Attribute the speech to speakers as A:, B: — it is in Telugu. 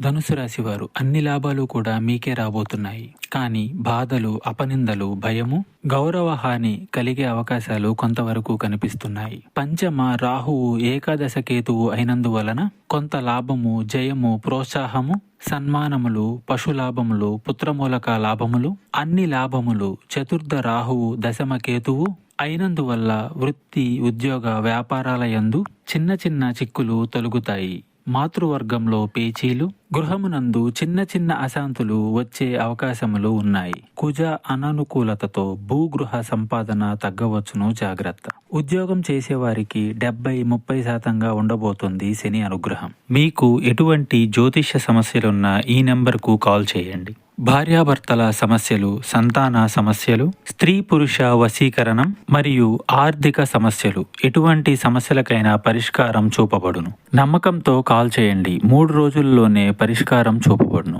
A: ధనుసు రాశి వారు అన్ని లాభాలు కూడా మీకే రాబోతున్నాయి. కానీ బాధలు, అపనిందలు, భయము, గౌరవ హాని కలిగే అవకాశాలు కొంతవరకు కనిపిస్తున్నాయి. పంచమ రాహువు ఏకాదశ కేతువు అయినందువలన కొంత లాభము, జయము, ప్రోత్సాహము, సన్మానములు, పశులాభములు, పుత్రమూలక లాభములు, అన్ని లాభములు చతుర్థ రాహువు దశమ కేతువు అయినందువల్ల వృత్తి, ఉద్యోగ, వ్యాపారాల యందు చిన్న చిన్న చిక్కులు తొలగుతాయి. మాతృవర్గంలో పేచీలు, గృహమునందు చిన్న చిన్న అశాంతులు వచ్చే అవకాశములు ఉన్నాయి. కుజ అననుకూలతతో భూగృహ సంపాదన తగ్గవచ్చును, జాగ్రత్త. ఉద్యోగం చేసేవారికి 70-30% ఉండబోతుంది శని అనుగ్రహం. మీకు ఎటువంటి జ్యోతిష్య సమస్యలున్నా ఈ నెంబర్కు కాల్ చేయండి. భార్యాభర్తల సమస్యలు, సంతాన సమస్యలు, స్త్రీ పురుష వశీకరణం మరియు ఆర్థిక సమస్యలు, ఎటువంటి సమస్యలకైనా పరిష్కారం చూపబడును. నమ్మకంతో కాల్ చేయండి. 3 రోజుల్లోనే పరిష్కారం చూపబడును.